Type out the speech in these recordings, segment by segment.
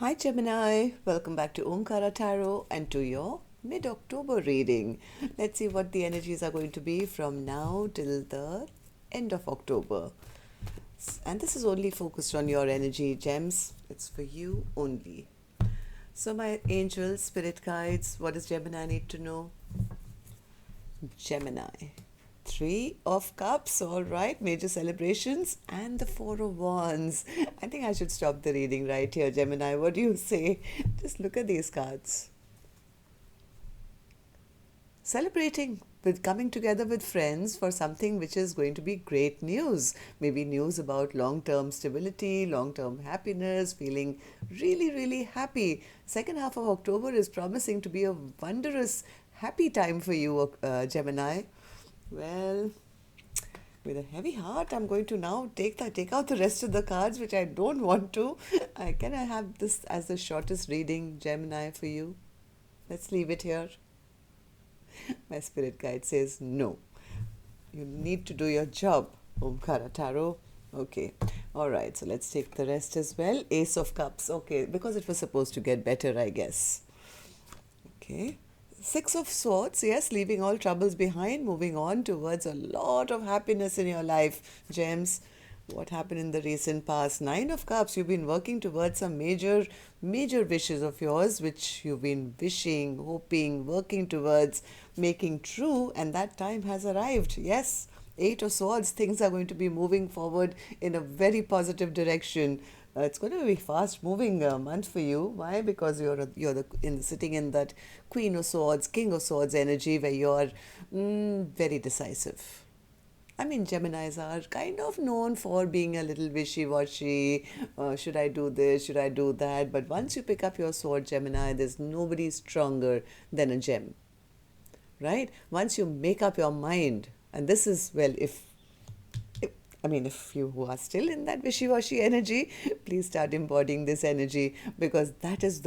Hi Gemini, welcome back to Omkaratarot and to your mid-October reading. Let's see what the energies are going to be from now till the end of October. And this is only focused on your energy, gems. It's for you only. So my angels, spirit guides, what does Gemini need to know? Gemini. Three of Cups, all right, major celebrations, and the Four of Wands. I think I should stop the reading right here, Gemini. What do you say? Just look at these cards. Celebrating with coming together with friends for something which is going to be great news. Maybe news about long-term stability, long-term happiness, feeling really, really happy. Second half of October is promising to be a wondrous, happy time for you, Gemini. Well, with a heavy heart, I'm going to now take out the rest of the cards, which I don't want to. Can I have this as the shortest reading, Gemini, for you? Let's leave it here. My spirit guide says no. You need to do your job, Omkaratarot. Okay. All right. So let's take the rest as well. Ace of Cups. Okay. Because it was supposed to get better, I guess. Okay. Six of Swords, yes, leaving all troubles behind, moving on towards a lot of happiness in your life, gems. What happened in the recent past? Nine of Cups, you've been working towards some major wishes of yours, which you've been wishing, hoping, working towards, making true, and that time has arrived, yes. Eight of Swords, things are going to be moving forward in a very positive direction. It's going to be fast moving month for you. Why? Because you're sitting in that Queen of Swords, King of Swords energy where you're very decisive. I mean, Geminis are kind of known for being a little wishy-washy. Should I do this? Should I do that? But once you pick up your sword, Gemini, there's nobody stronger than a gem, right? Once you make up your mind, and this is, well, if you who are still in that wishy-washy energy, please start embodying this energy, because that is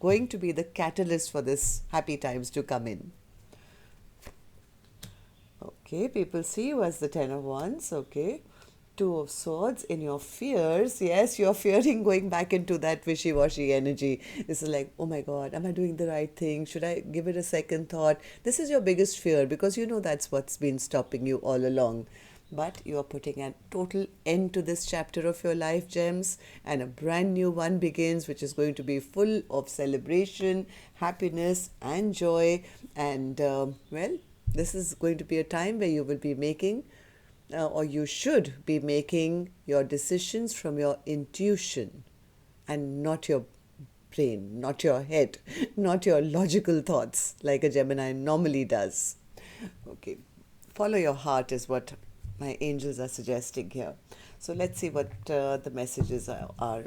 going to be the catalyst for this happy times to come in. Okay, people see you as the Ten of Wands. Okay. Two of Swords in your fears. Yes, you're fearing going back into that wishy-washy energy. This is like, oh my God, am I doing the right thing? Should I give it a second thought? This is your biggest fear, because you know that's what's been stopping you all along. But you are putting a total end to this chapter of your life, gems, and a brand new one begins, which is going to be full of celebration, happiness, and joy. And well, this is going to be a time where you will be making, or you should be making, your decisions from your intuition and not your brain, not your head, not your logical thoughts like a Gemini normally does. Okay, follow your heart is what my angels are suggesting here. So let's see what the messages are.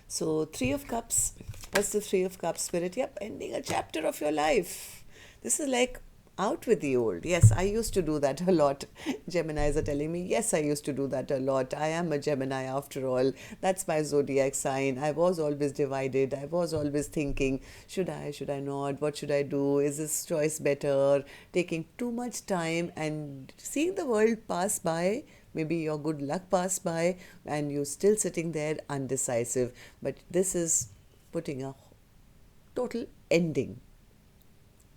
So Three of Cups. What's the Three of Cups, Spirit? Yep, ending a chapter of your life. This is like out with the old. Yes, I used to do that a lot. Geminis are telling me, yes, I used to do that a lot. I am a Gemini after all. That's my zodiac sign. I was always divided. I was always thinking, should I not? What should I do? Is this choice better? Taking too much time and seeing the world pass by. Maybe your good luck pass by and you're still sitting there undecisive. But this is putting a total end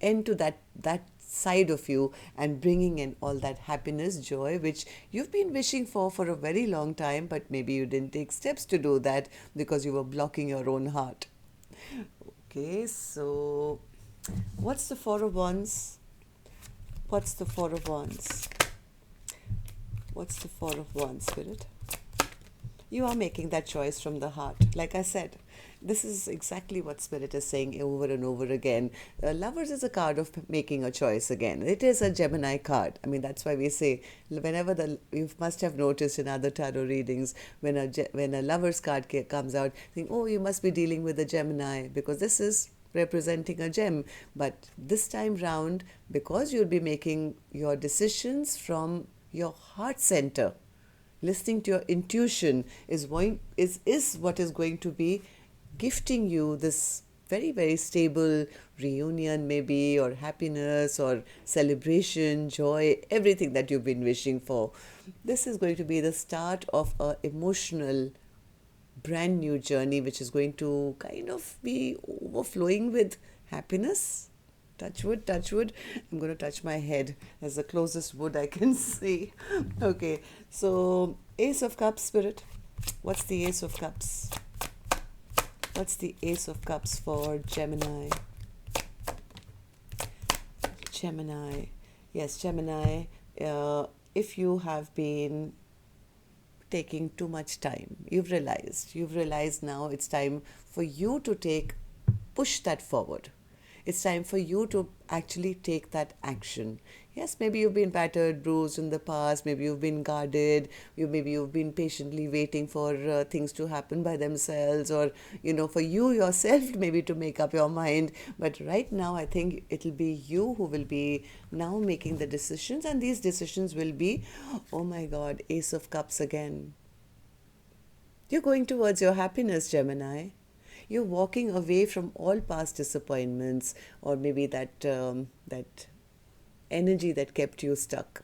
to that side of you and bringing in all that happiness, joy, which you've been wishing for a very long time, but maybe you didn't take steps to do that because you were blocking your own heart. Okay, so what's the Four of Wands? What's the Four of Wands? What's the Four of Wands, Spirit? You are making that choice from the heart. Like I said, this is exactly what Spirit is saying over and over again. Lovers is a card of making a choice again. It is a Gemini card. I mean, that's why we say, whenever you must have noticed in other tarot readings, when a lover's card comes out, think, oh, you must be dealing with a Gemini, because this is representing a gem. But this time round, because you'll be making your decisions from your heart center, listening to your intuition is what is going to be gifting you this very, very stable reunion, maybe, or happiness, or celebration, joy, everything that you've been wishing for. This is going to be the start of an emotional brand new journey which is going to kind of be overflowing with happiness. Touch wood, touch wood. I'm going to touch my head as the closest wood I can see. Okay, so Ace of Cups, Spirit. What's the Ace of Cups? What's the Ace of Cups for Gemini? Gemini. Yes, Gemini. If you have been taking too much time, you've realized now it's time for you to push that forward. It's time for you to actually take that action. Yes, maybe you've been battered, bruised in the past. Maybe you've been guarded. Maybe you've been patiently waiting for things to happen by themselves, or for you yourself maybe to make up your mind. But right now, I think it'll be you who will be now making the decisions, and these decisions will be, oh my God, Ace of Cups again. You're going towards your happiness, Gemini. You're walking away from all past disappointments, or maybe that energy that kept you stuck.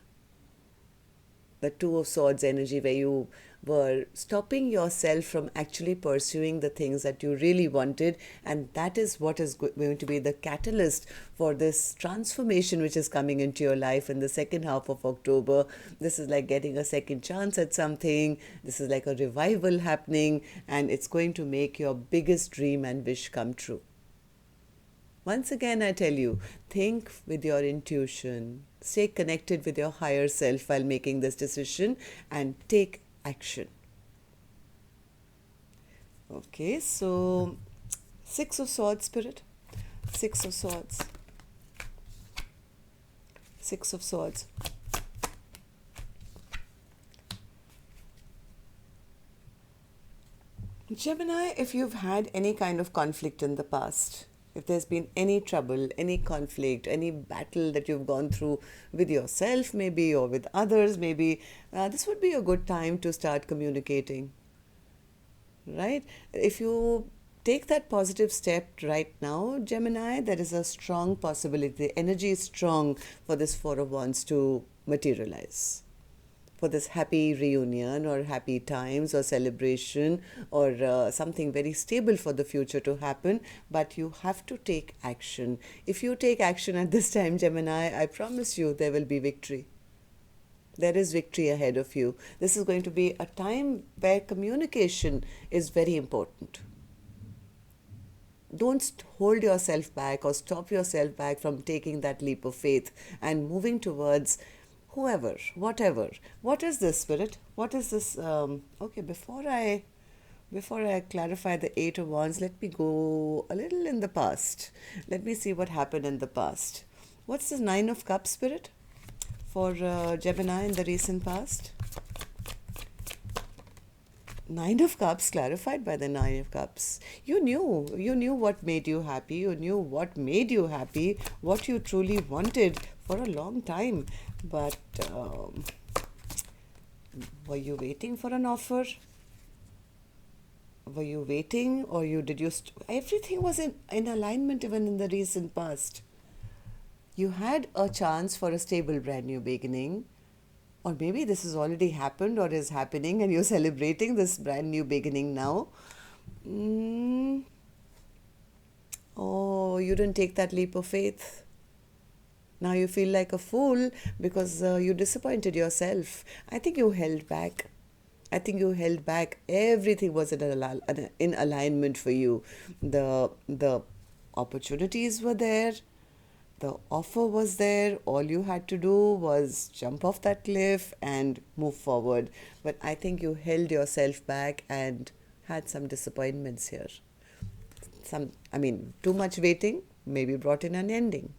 The Two of Swords energy, where you were stopping yourself from actually pursuing the things that you really wanted, and that is what is going to be the catalyst for this transformation which is coming into your life in the second half of October. This is like getting a second chance at something. This is like a revival happening, and it's going to make your biggest dream and wish come true. Once again, I tell you, think with your intuition, stay connected with your higher self while making this decision, and take action. Okay, so Six of Swords, Spirit. Six of Swords. Six of Swords. Gemini, if you've had any kind of conflict in the past, if there's been any trouble, any conflict, any battle that you've gone through with yourself maybe, or with others maybe, this would be a good time to start communicating, right? If you take that positive step right now, Gemini, there is a strong possibility. The energy is strong for this Four of Wands to materialize, for this happy reunion or happy times or celebration, or something very stable for the future to happen. But you have to take action. If you take action at this time, Gemini, I promise you there will be victory. There is victory ahead of you. This is going to be a time where communication is very important. Don't hold yourself back or stop yourself back from taking that leap of faith and moving towards whoever, whatever. What is this, Spirit? What is this? Okay, before I clarify the Eight of Wands, let me go a little in the past. Let me see what happened in the past. What's the Nine of Cups, Spirit, for Gemini in the recent past? Nine of Cups, clarified by the Nine of Cups. You knew what made you happy. You knew what made you happy, what you truly wanted for a long time. But were you waiting for an offer? Were you waiting, or everything was in alignment even in the recent past. You had a chance for a stable brand new beginning. Or maybe this has already happened or is happening, and you're celebrating this brand new beginning now. Oh, you didn't take that leap of faith. Now you feel like a fool because you disappointed yourself. I think you held back. Everything was in alignment for you. The opportunities were there. The offer was there. All you had to do was jump off that cliff and move forward. But I think you held yourself back and had some disappointments here. Too much waiting maybe brought in an ending.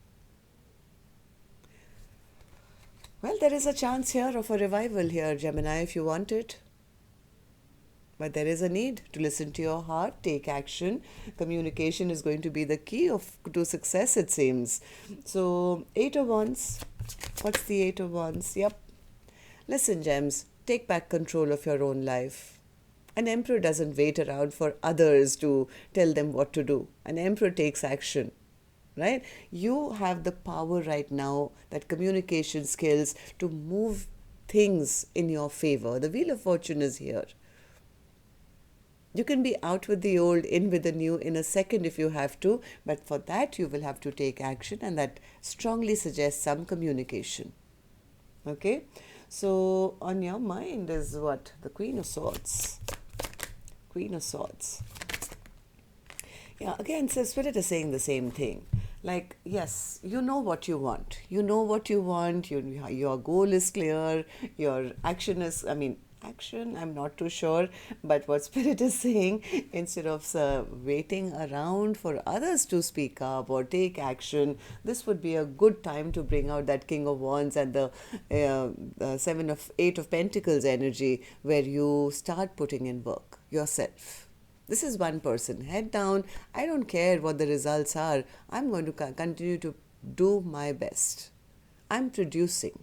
Well, there is a chance here of a revival here, Gemini, if you want it. But there is a need to listen to your heart, take action. Communication is going to be the key to success, it seems. So, Eight of Wands. What's the Eight of Wands? Yep. Listen, Gems, take back control of your own life. An emperor doesn't wait around for others to tell them what to do. An emperor takes action, right? You have the power right now, that communication skills, to move things in your favor. The Wheel of Fortune is here. You can be out with the old, in with the new in a second if you have to, but for that you will have to take action, and that strongly suggests some communication. Okay, so on your mind is what? The Queen of Swords. Queen of Swords. Yeah, again, so Spirit is saying the same thing. Like, yes, you know what you want. You know what you want. Your goal is clear. Your action is, action, I'm not too sure. But what Spirit is saying, instead of waiting around for others to speak up or take action, this would be a good time to bring out that King of Wands and the Eight of Pentacles energy, where you start putting in work yourself. This is one person. Head down. I don't care what the results are. I'm going to continue to do my best. I'm producing.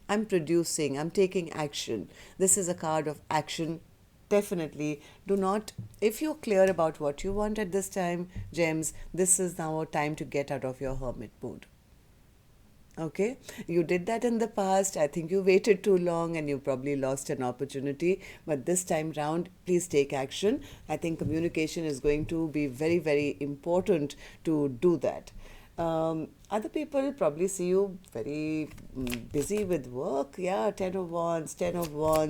I'm taking action. This is a card of action. Definitely do not, if you're clear about what you want at this time, gems, this is now a time to get out of your hermit mood. Okay, you did that in the past. I think you waited too long and you probably lost an opportunity. But this time round, please take action. I think communication is going to be very, very important to do that. Other people probably see you very busy with work. Yeah, Ten of Wands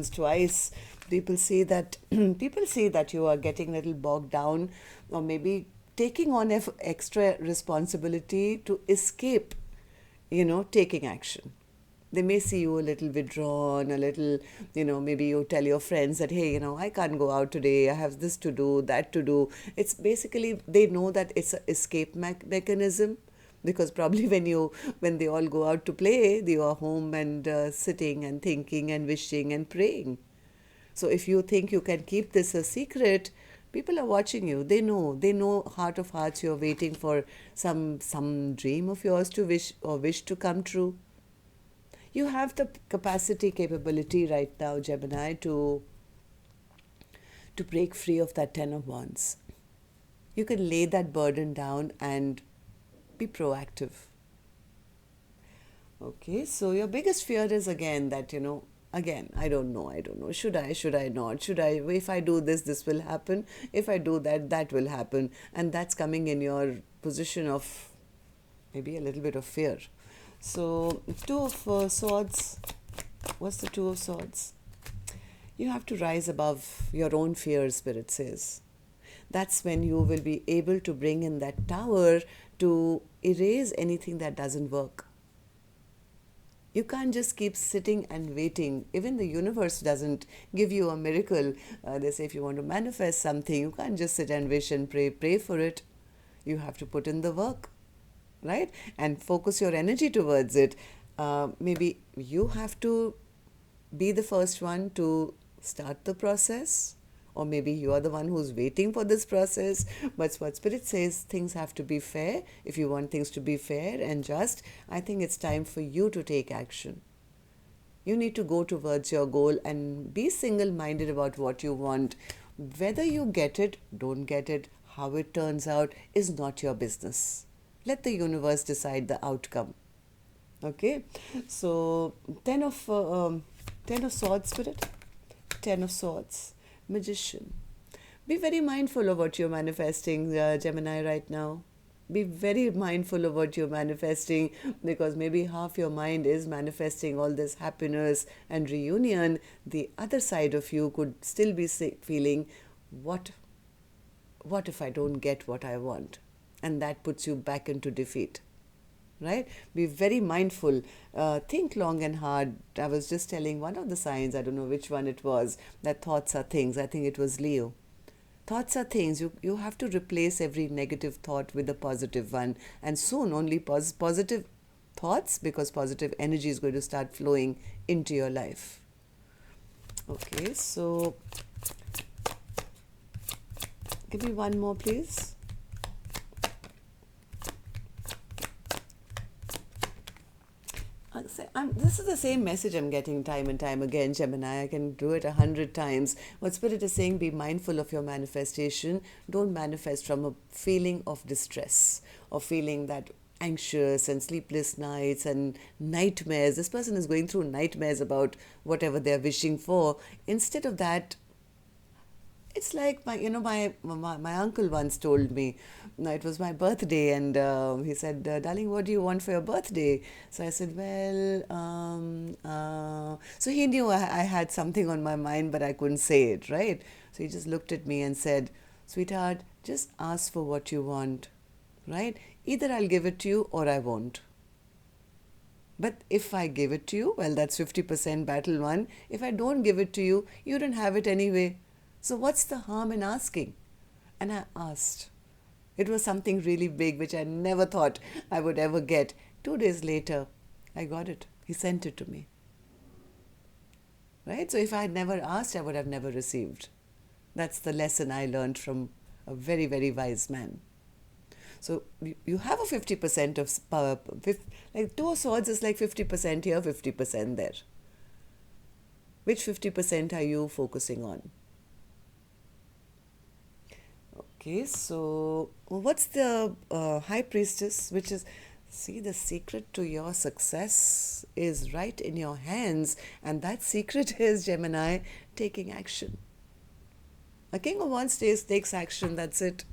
twice. People see that you are getting a little bogged down, or maybe taking on extra responsibility to escape taking action. They may see you a little withdrawn, a little, maybe you tell your friends that, hey, I can't go out today. I have this to do, that to do. It's basically, they know that it's an escape mechanism, because probably when they all go out to play, they are home and sitting and thinking and wishing and praying. So if you think you can keep this a secret, people are watching you. They know heart of hearts you're waiting for some dream of yours to wish to come true. You have the capability right now, Gemini, to break free of that Ten of Wands. You can lay that burden down and be proactive. Okay, so your biggest fear is again that, again, I don't know. Should I not? If I do this, this will happen. If I do that, that will happen. And that's coming in your position of maybe a little bit of fear. So, Two of Swords. What's the Two of Swords? You have to rise above your own fears, Spirit says. That's when you will be able to bring in that tower to erase anything that doesn't work. You can't just keep sitting and waiting. Even the universe doesn't give you a miracle. They say if you want to manifest something, you can't just sit and wish and pray for it. You have to put in the work, right? And focus your energy towards it. Maybe you have to be the first one to start the process. Or maybe you are the one who's waiting for this process. But what Spirit says, things have to be fair. If you want things to be fair and just, I think it's time for you to take action. You need to go towards your goal and be single-minded about what you want. Whether you get it, don't get it, how it turns out is not your business. Let the universe decide the outcome. Okay? So, Ten of Swords, Spirit. Ten of Swords. Magician. Be very mindful of what you're manifesting, Gemini, right now. Be very mindful of what you're manifesting, because maybe half your mind is manifesting all this happiness and reunion. The other side of you could still be feeling, what if I don't get what I want? And that puts you back into defeat. Right? Be very mindful. Think long and hard. I was just telling one of the signs, I don't know which one it was, that thoughts are things. I think it was Leo. Thoughts are things. You have to replace every negative thought with a positive one. And soon only positive thoughts, because positive energy is going to start flowing into your life. Okay, so give me one more, please. This is the same message I'm getting time and time again, Gemini. I can do it 100 times. What Spirit is saying, be mindful of your manifestation. Don't manifest from a feeling of distress or feeling that anxious and sleepless nights and nightmares. This person is going through nightmares about whatever they're wishing for. Instead of that, It's like my uncle once told me, no, it was my birthday, and he said, darling, what do you want for your birthday? So I said, well, so he knew I had something on my mind, but I couldn't say it, right? So he just looked at me and said, sweetheart, just ask for what you want, right? Either I'll give it to you or I won't. But if I give it to you, well, that's 50% battle won. If I don't give it to you, you don't have it anyway. So what's the harm in asking? And I asked. It was something really big which I never thought I would ever get. 2 days later, I got it. He sent it to me. Right? So if I had never asked, I would have never received. That's the lesson I learned from a very, very wise man. So you have a 50% of power. Like Two of Swords is like 50% here, 50% there. Which 50% are you focusing on? Okay, so what's the High Priestess, which is, see, the secret to your success is right in your hands, and that secret is, Gemini, taking action. A King of Wands takes action, that's it.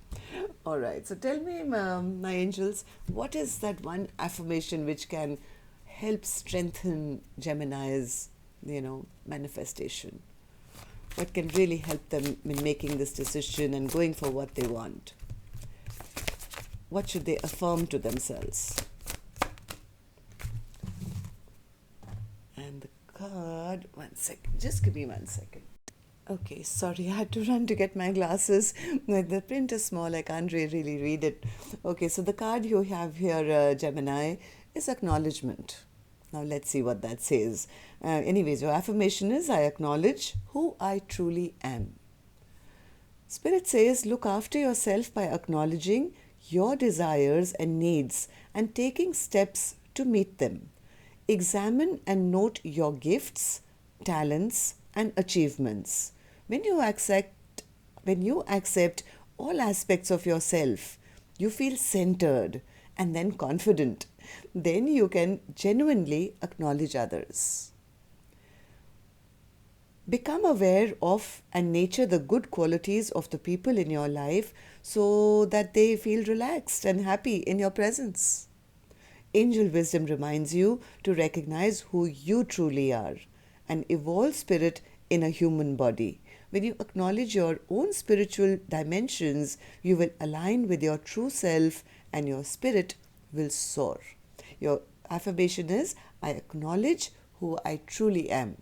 All right, so tell me, my angels, what is that one affirmation which can help strengthen Gemini's, manifestation? What can really help them in making this decision and going for what they want? What should they affirm to themselves? And the card, 1 second, just give me 1 second. Okay, sorry, I had to run to get my glasses. The print is small, I can't really read it. Okay, so the card you have here, Gemini, is acknowledgement. Now let's see what that says. Anyways, your affirmation is, I acknowledge who I truly am. Spirit says, look after yourself by acknowledging your desires and needs and taking steps to meet them. Examine and note your gifts, talents, and achievements. When you accept all aspects of yourself, you feel centered and then confident. Then you can genuinely acknowledge others. Become aware of and nurture the good qualities of the people in your life so that they feel relaxed and happy in your presence. Angel wisdom reminds you to recognize who you truly are, an evolved spirit in a human body. When you acknowledge your own spiritual dimensions, you will align with your true self and your spirit will soar. Your affirmation is, I acknowledge who I truly am.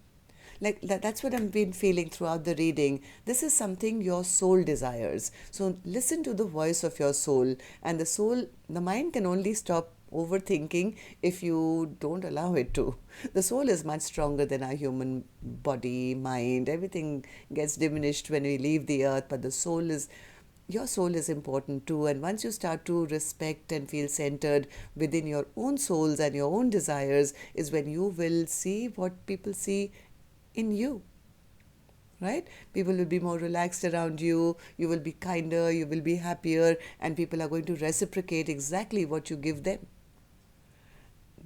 Like that's what I've been feeling throughout the reading. This is something your soul desires. So listen to the voice of your soul. And the mind can only stop overthinking if you don't allow it to. The soul is much stronger than our human body, mind. Everything gets diminished when we leave the earth, but your soul is important too. And once you start to respect and feel centered within your own souls and your own desires, is when you will see what people see in you. Right? People will be more relaxed around you, you will be kinder, you will be happier, and people are going to reciprocate exactly what you give them.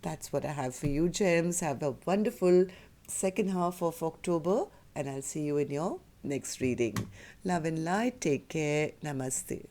That's what I have for you, gems. Have a wonderful second half of October, and I'll see you in your next reading. Love and light. Take care. Namaste.